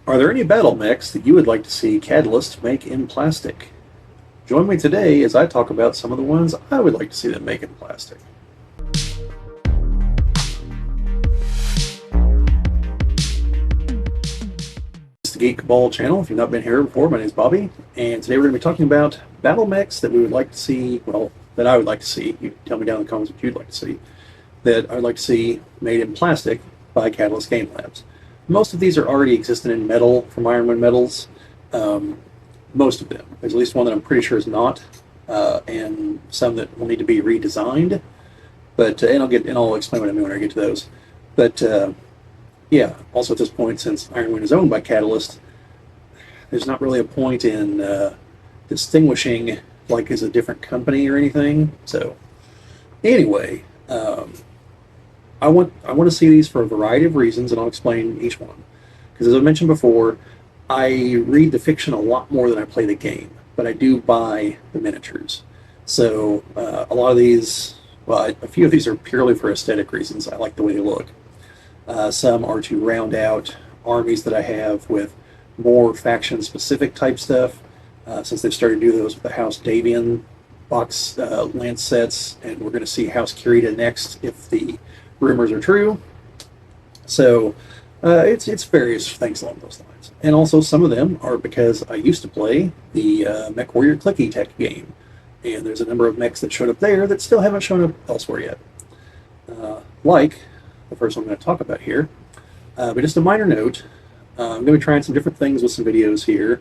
Are there any battle mechs that you would like to see Catalyst make in plastic? Join me today as I talk about some of the ones I would like to see them make in plastic. It's the Geek Ball channel. If you've not been here before, my name is Bobbie, and today we're going to be talking about battle mechs that we would like to see, well, that I would like to see. You can tell me down in the comments what you'd like to see, that I'd like to see made in plastic by Catalyst Game Labs. Most of these are already existing in metal from Ironman Metals. Most of them. There's at least one that I'm pretty sure is not, and some that will need to be redesigned. But and I'll explain what I mean when I get to those. But yeah. Also at this point, since Ironman is owned by Catalyst, there's not really a point in distinguishing like as a different company or anything. So anyway. I want to see these for a variety of reasons, and I'll explain each one. Because as I mentioned before, I read the fiction a lot more than I play the game, but I do buy the miniatures. So a lot of these, well, a few of these are purely for aesthetic reasons. I like the way they look. Some are to round out armies that I have with more faction-specific type stuff, since they've started to do those with the House Davian box lance sets, and we're going to see House Kirita next if the rumors are true. So it's various things along those lines. And also some of them are because I used to play the Mech Warrior Clicky Tech game, and there's a number of mechs that showed up there that still haven't shown up elsewhere yet. Like the first one I'm going to talk about here. But just a minor note, I'm going to be trying some different things with some videos here.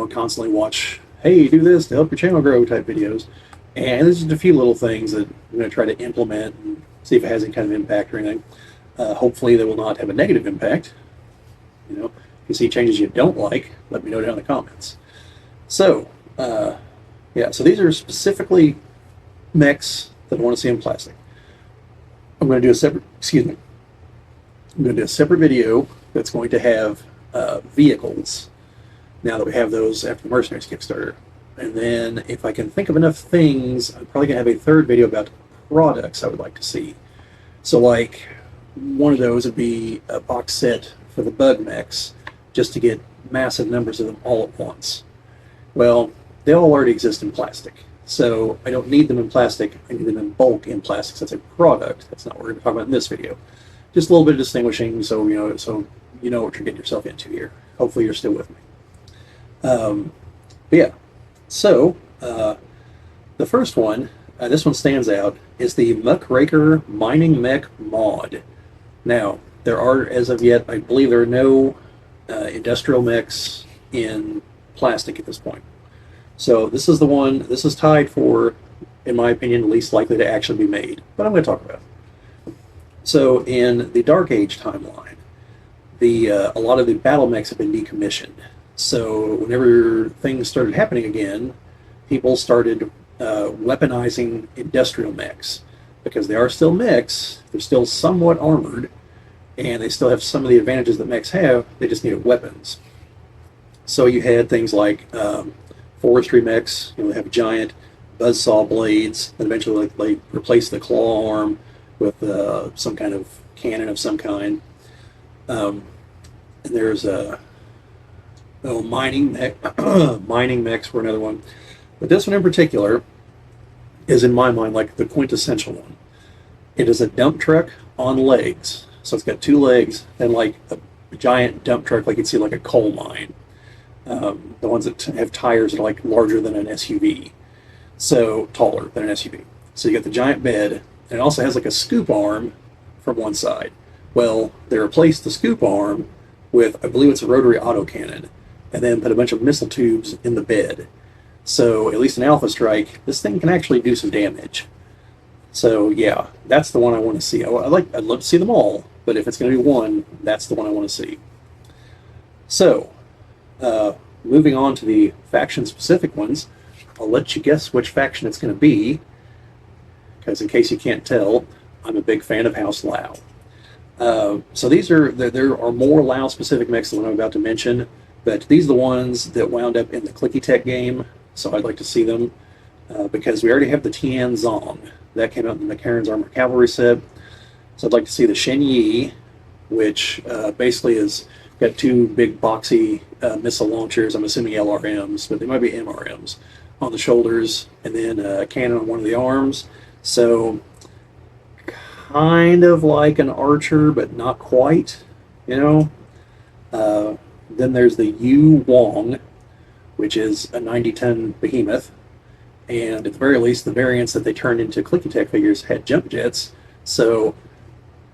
Constantly watch, hey, do this to help your channel grow type videos. And there's just a few little things that I'm going to try to implement and see if it has any kind of impact or anything. Hopefully they will not have a negative impact. If you see changes you don't like, let me know down in the comments. So, yeah, so these are specifically mechs that I want to see in plastic. I'm going to do a separate, I'm going to do a separate video that's going to have vehicles, now that we have those after the Mercenaries Kickstarter. And then if I can think of enough things, I'm probably going to have a third video about products I would like to see. So like, one of those would be a box set for the Bug Mechs, just to get massive numbers of them all at once. Well, they all already exist in plastic, so I don't need them in plastic, I need them in bulk in plastic. So that's a product. That's not what we're going to talk about in this video. Just a little bit of distinguishing, so you know what you're getting yourself into here. Hopefully you're still with me. But yeah. So, the first one, this one stands out, is the Muckraker Mining Mech Mod. Now, there are, as of yet, I believe there are no industrial mechs in plastic at this point. So this is the one, this is tied for, in my opinion, the least likely to actually be made. But I'm going to talk about it. So in the Dark Age timeline, a lot of the battle mechs have been decommissioned. So whenever things started happening again, people started weaponizing industrial mechs, because they are still mechs, they're still somewhat armored, and they still have some of the advantages that mechs have, they just needed weapons. So you had things like forestry mechs, they have giant buzzsaw blades, and eventually they replace the claw arm with some kind of cannon of some kind. And there's mining mechs were another one. But this one in particular is, in my mind, like the quintessential one. It is a dump truck on legs. So it's got two legs and like a giant dump truck like you'd see like a coal mine. The ones that have tires that are like larger than an SUV. So taller than an SUV. So you got the giant bed, and it also has like a scoop arm from one side. Well, they replaced the scoop arm with, I believe it's a rotary autocannon, and then put a bunch of missile tubes in the bed. So, at least in Alpha Strike, this thing can actually do some damage. So, yeah, that's the one I want to see. I'd love to see them all, but if it's going to be one, that's the one I want to see. So, moving on to the faction-specific ones, I'll let you guess which faction it's going to be, because in case you can't tell, I'm a big fan of House Lao. So there are more Lao-specific mechs than what I'm about to mention, but these are the ones that wound up in the Clicky Tech game, so I'd like to see them, because we already have the Tian Zong. That came out in the McCarran's Armored Cavalry set, so I'd like to see the Shen Yi, which basically is got two big boxy missile launchers. I'm assuming LRMs, but they might be MRMs on the shoulders, and then a cannon on one of the arms. So kind of like an archer, but not quite, you know. Then there's the Yu Wong, which is a 90-ton behemoth, and at the very least, the variants that they turned into Clicky Tech figures had jump jets. So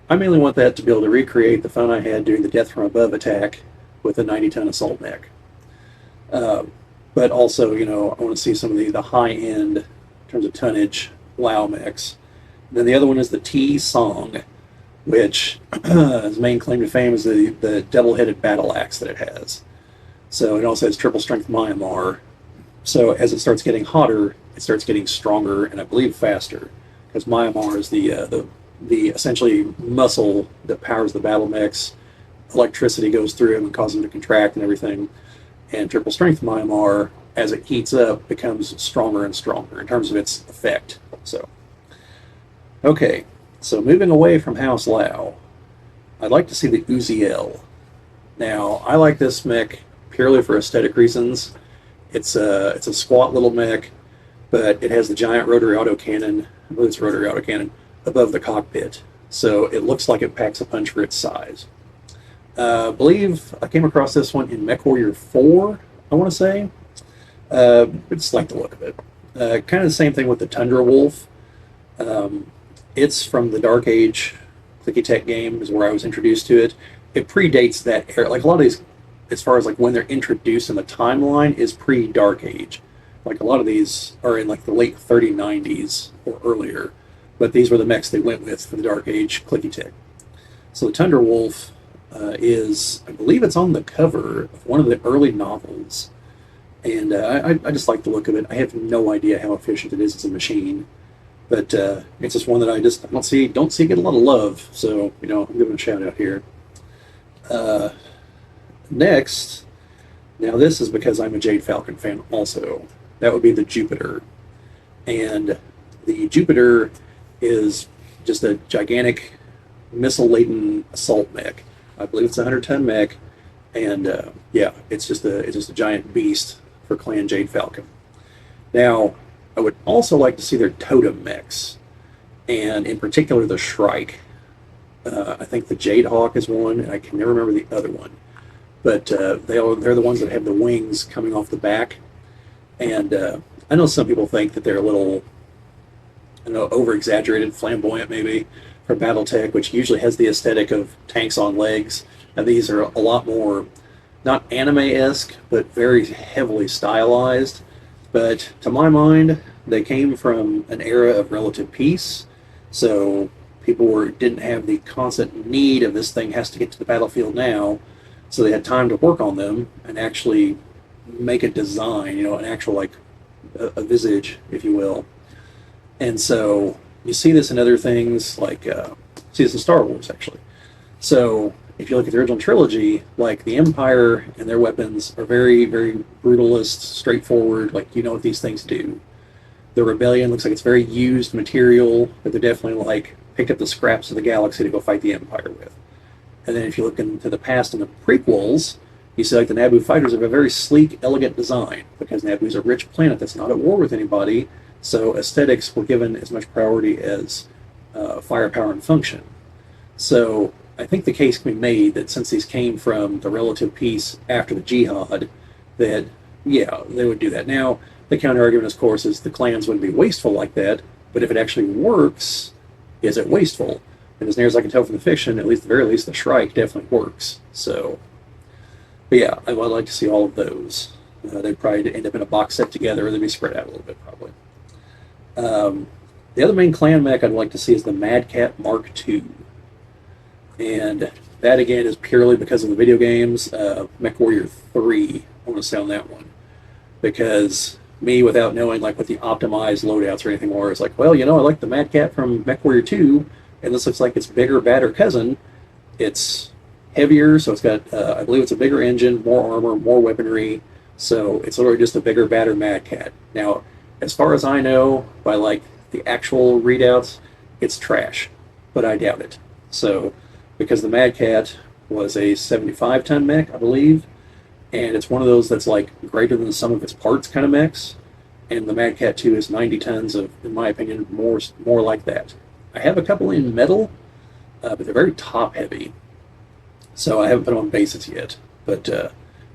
I mainly want that to be able to recreate the fun I had during the Death from Above attack with a 90-ton assault mech. But also, you know, I want to see some of the high-end, in terms of tonnage, Lao mechs. Then the other one is the T-Song, which his main claim to fame is the double-headed battle axe that it has. So it also has triple strength Myanmar. So as it starts getting hotter, it starts getting stronger and I believe faster, because Myanmar is the essentially muscle that powers the battle mechs. Electricity goes through them and causes them to contract and everything. And triple strength Myanmar, as it heats up, becomes stronger and stronger in terms of its effect. So, okay, so moving away from House Lao, I'd like to see the Uziel. Now, I like this mech purely for aesthetic reasons. It's a squat little mech, but it has the giant rotary autocannon, I believe it's rotary autocannon, above the cockpit. So it looks like it packs a punch for its size. I believe I came across this one in MechWarrior 4, I want to say. I just like the look of it. Kind of the same thing with the Tundra Wolf. It's from the Dark Age Clicky Tech game is where I was introduced to it. It predates that era. Like a lot of these, as far as like when they're introduced in the timeline, is pre-Dark Age. Like a lot of these are in like the late 3090s or earlier. But these were the mechs they went with for the Dark Age Clicky Tech. So the Tundra Wolf is, I believe it's on the cover of one of the early novels. And I just like the look of it. I have no idea how efficient it is as a machine. But it's just one that I don't see get a lot of love. So, you know, I'm giving a shout out here. Next, now this is because I'm a Jade Falcon fan also. That would be the Jupiter. And the Jupiter is just a gigantic missile-laden assault mech. I believe it's a 100-ton mech, and yeah, it's just a giant beast for Clan Jade Falcon. Now, I would also like to see their totem mechs, and in particular the Shrike. I think the Jade Hawk is one, and I can never remember the other one. But they're the ones that have the wings coming off the back, and I know some people think that they're a little, I know, over-exaggerated, flamboyant maybe, for BattleTech, which usually has the aesthetic of tanks on legs. And these are a lot more, not anime-esque, but very heavily stylized. But to my mind, they came from an era of relative peace, so people didn't have the constant need of this thing has to get to the battlefield now, so they had time to work on them and actually make a design, you know, an actual, like, a visage, if you will. And so you see this in other things, like, see this in Star Wars, actually. So if you look at the original trilogy, like, the Empire and their weapons are very, very brutalist, straightforward, like, you know what these things do. The Rebellion looks like it's very used material, but they're definitely, like, picked up the scraps of the galaxy to go fight the Empire with. And then if you look into the past in the prequels, you see, like, the Naboo fighters have a very sleek, elegant design, because Naboo's a rich planet that's not at war with anybody, so aesthetics were given as much priority as firepower and function. So I think the case can be made that since these came from the relative peace after the jihad, that, yeah, they would do that. Now, the counter-argument, of course, is the clans wouldn't be wasteful like that, but if it actually works, is it wasteful? And as near as I can tell from the fiction, at least at the very least, the Shrike definitely works. So, but yeah, I'd like to see all of those. They'd probably end up in a box set together, or they'd be spread out a little bit, probably. The other main clan mech I'd like to see is the Mad Cat Mark II. And that, again, is purely because of the video games. MechWarrior 3, I want to say on that one. Because me, without knowing like what the optimized loadouts or anything were, is like, well, you know, I like the Mad Cat from MechWarrior 2, and this looks like its bigger, badder cousin. It's heavier, so it's got, I believe it's a bigger engine, more armor, more weaponry, so it's literally just a bigger, badder Mad Cat. Now, as far as I know, by like the actual readouts, it's trash, but I doubt it. So because the Mad Cat was a 75-ton mech, I believe, and it's one of those that's like greater than the sum of its parts kind of mechs. And the Mad Cat 2 is 90 tons of, in my opinion, more like that. I have a couple in metal, but they're very top heavy, so I haven't put them on bases yet. But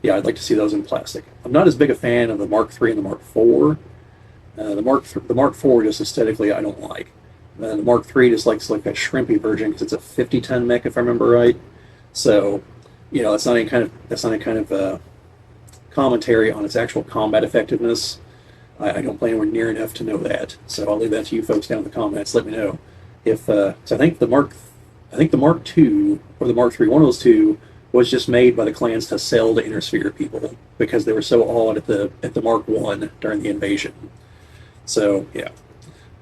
yeah, I'd like to see those in plastic. I'm not as big a fan of the Mark III and the Mark IV. The Mark IV just aesthetically I don't like. The Mark III just likes like a shrimpy version because it's a 50-ton mech if I remember right. So, you know, that's not any kind of commentary on its actual combat effectiveness. I don't play anywhere near enough to know that. So I'll leave that to you folks down in the comments. Let me know if so I think the Mark II or the Mark III, one of those two, was just made by the clans to sell to Inner Sphere people because they were so awed at the Mark I during the invasion. So yeah.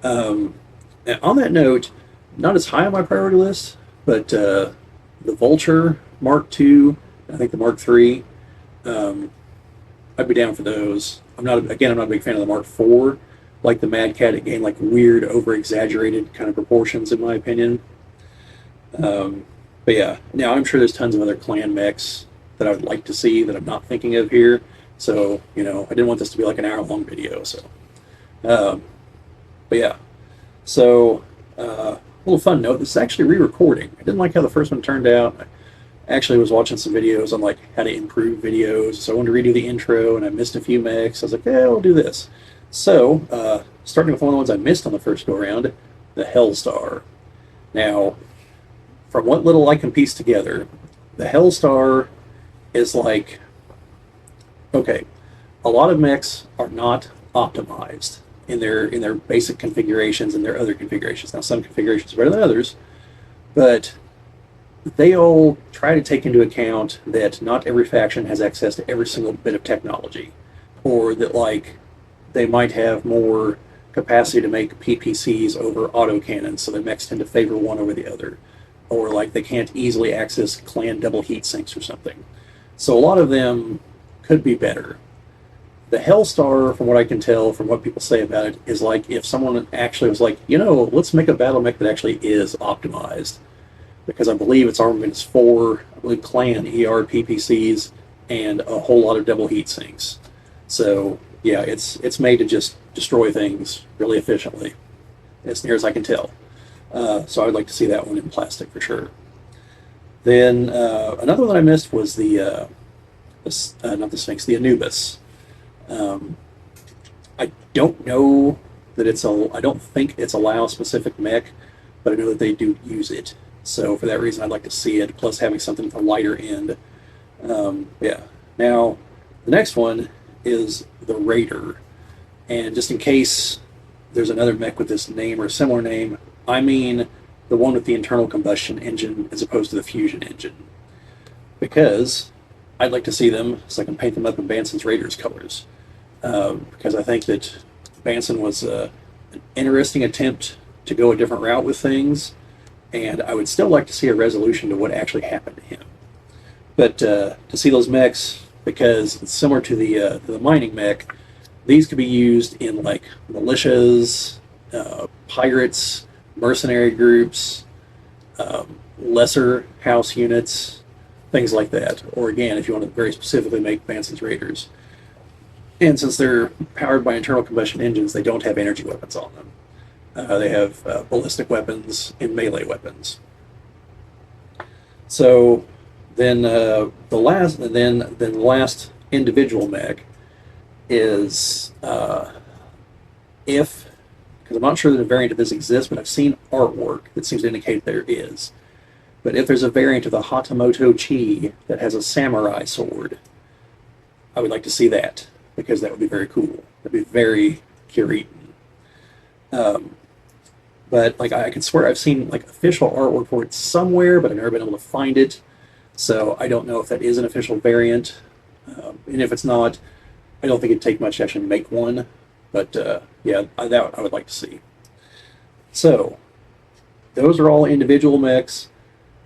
And on that note, not as high on my priority list, but the Vulture Mark II, I think the Mark III, I'd be down for those. I'm not a big fan of the Mark IV. Like the Mad Cat, it gained like weird, over-exaggerated kind of proportions, in my opinion. But yeah, now I'm sure there's tons of other clan mechs that I would like to see that I'm not thinking of here. So, you know, I didn't want this to be like an hour-long video. So, but yeah. So, a little fun note, this is actually re-recording. I didn't like how the first one turned out. I actually was watching some videos on like how to improve videos, so I wanted to redo the intro, and I missed a few mechs. I was like, yeah, we'll do this. So, starting with one of the ones I missed on the first go-around, the Hellstar. Now, from what little I can piece together, the Hellstar is like, okay, a lot of mechs are not optimized in their basic configurations and their other configurations. Now, some configurations are better than others, but they all try to take into account that not every faction has access to every single bit of technology, or that like they might have more capacity to make PPCs over autocannons, so their mechs tend to favor one over the other, or like they can't easily access clan double heat sinks or something. So a lot of them could be better. The Hellstar, from what I can tell, from what people say about it, is like if someone actually was like, you know, let's make a battle mech that actually is optimized. Because I believe its armament is 4, I believe, clan ER PPCs and a whole lot of double heat sinks. So yeah, it's made to just destroy things really efficiently, as near as I can tell. So I'd like to see that one in plastic for sure. Then another one that I missed was not the Sphinx, the Anubis. I don't know that I don't think it's a Lao specific mech, but I know that they do use it. So for that reason, I'd like to see it, plus having something with a lighter end. Yeah. Now, the next one is the Raider. And just in case there's another mech with this name or a similar name, I mean the one with the internal combustion engine as opposed to the fusion engine. Because I'd like to see them so I can paint them up in Banson's Raiders colors. Because I think that Banson was an interesting attempt to go a different route with things, and I would still like to see a resolution to what actually happened to him. But to see those mechs, because it's similar to the mining mech, these could be used in like militias, pirates, mercenary groups, lesser house units, things like that. Or again, if you want to very specifically make Banson's Raiders. And since they're powered by internal combustion engines, they don't have energy weapons on them. They have ballistic weapons and melee weapons. So then the last individual mech is because I'm not sure that a variant of this exists, but I've seen artwork that seems to indicate there is. But if there's a variant of the Hatamoto Chi that has a samurai sword, I would like to see that, because that would be very cool. That'd be very Kiritan. But like I can swear I've seen like official artwork for it somewhere, but I've never been able to find it. So I don't know if that is an official variant. And if it's not, I don't think it'd take much to actually make one. But yeah, that I would like to see. So those are all individual mechs.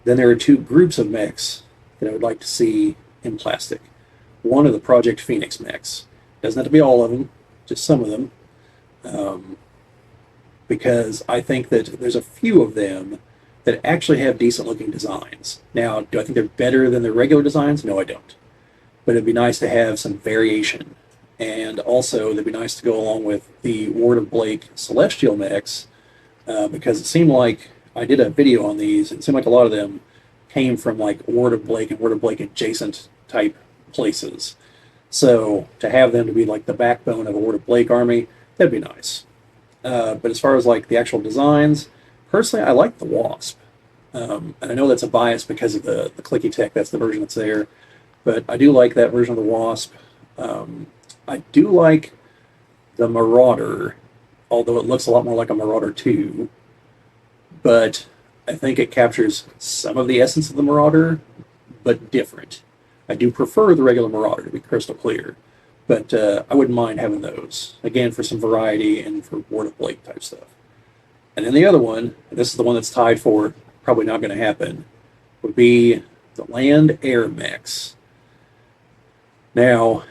Then there are two groups of mechs that I would like to see in plastic. One of the Project Phoenix mechs. Doesn't have to be all of them, just some of them. Because I think that there's a few of them that actually have decent looking designs. Now, do I think they're better than the regular designs? No, I don't. But it'd be nice to have some variation. And also, it'd be nice to go along with the Ward of Blake Celestial mechs, because it seemed like I did a video on these, and it seemed like a lot of them came from like Ward of Blake and Ward of Blake adjacent type places. So to have them to be like the backbone of a Ward of Blake army, that'd be nice. But as far as like the actual designs, personally, I like the Wasp. And I know that's a bias because of the clicky tech, that's the version that's there. But I do like that version of the Wasp. I do like the Marauder, although it looks a lot more like a Marauder 2. But I think it captures some of the essence of the Marauder, but different. I do prefer the regular Marauder, to be crystal clear. But I wouldn't mind having those, again, for some variety and for Ward of Blake type stuff. And then the other one, and this is the one that's tied for probably not going to happen, would be the Land Air Mechs. Now,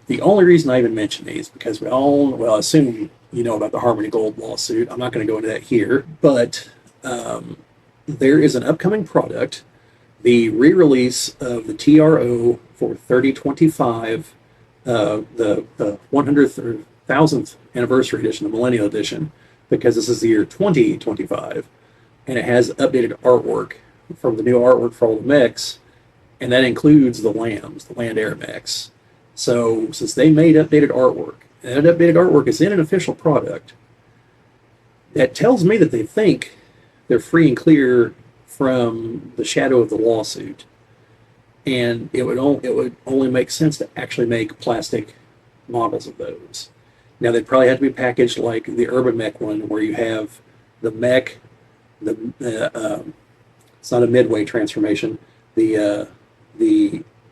the only reason I even mention these, because we all, well, I assume you know about the Harmony Gold lawsuit. I'm not going to go into that here, but there is an upcoming product, the re-release of the TRO for 3025, the 100th or 1000th anniversary edition, the Millennial Edition, because this is the year 2025, and it has updated artwork from the new artwork for all the mechs, and that includes the LAMs, the Land Air Mechs. So since they made updated artwork, and that updated artwork is in an official product, that tells me that they think they're free and clear from the shadow of the lawsuit. And it would only make sense to actually make plastic models of those. Now they'd probably have to be packaged like the Urban Mech one, where you have the mech, it's not a midway transformation, the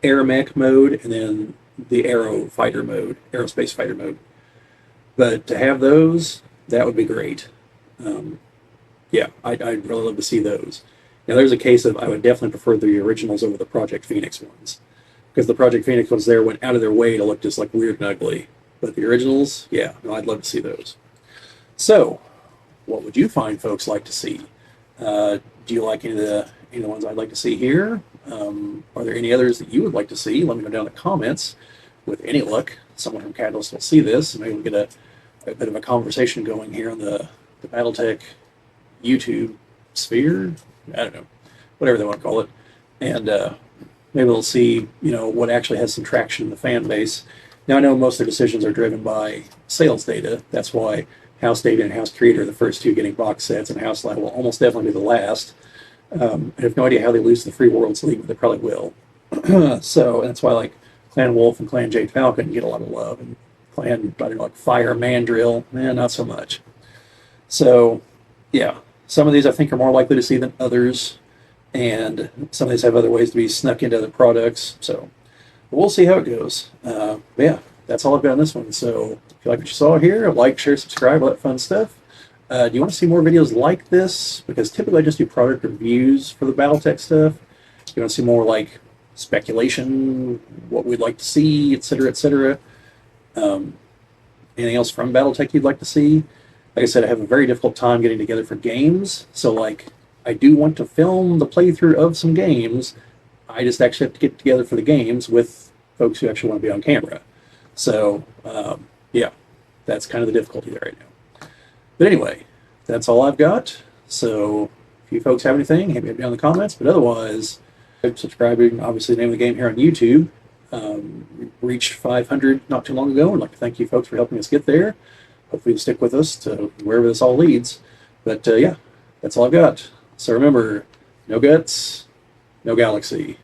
air mech mode, and then the aerospace fighter mode. But to have those, that would be great. Yeah, I'd really love to see those. Now there's a case of I would definitely prefer the originals over the Project Phoenix ones, because the Project Phoenix ones there went out of their way to look just like weird and ugly. But the originals, yeah, no, I'd love to see those. So, what would you find folks like to see? Do you like any of the ones I'd like to see here? Are there any others that you would like to see? Let me know down in the comments. With any luck, someone from Catalyst will see this, and maybe we'll get a bit of a conversation going here on the BattleTech YouTube sphere. I don't know, whatever they want to call it. And maybe we'll see, what actually has some traction in the fan base. Now, I know most of their decisions are driven by sales data. That's why House Data and House Creator are the first two getting box sets, and House Light will almost definitely be the last. I have no idea how they lose the Free Worlds League, but they probably will. So that's why, like, Clan Wolf and Clan Jade Falcon get a lot of love, and Clan, I don't know, like Fire Mandrill, not so much. So, yeah, some of these I think are more likely to see than others, and some of these have other ways to be snuck into other products. So we'll see how it goes. But yeah, that's all I've got on this one. So if you like what you saw here, like, share, subscribe, all that fun stuff. Do you want to see more videos like this? Because typically I just do product reviews for the BattleTech stuff. Do you want to see more like speculation, what we'd like to see, etc., etc.? Anything else from BattleTech you'd like to see? Like I said, I have a very difficult time getting together for games. So like, I do want to film the playthrough of some games. I just actually have to get together for the games with folks who actually want to be on camera. So, yeah, that's kind of the difficulty there right now. But anyway, that's all I've got. So if you folks have anything, hit me up down in the comments. But otherwise, subscribing, obviously the name of the game here on YouTube. We reached 500 not too long ago. I'd like to thank you folks for helping us get there. Hopefully you'll stick with us to wherever this all leads. But yeah, that's all I've got. So remember, no guts, no galaxy.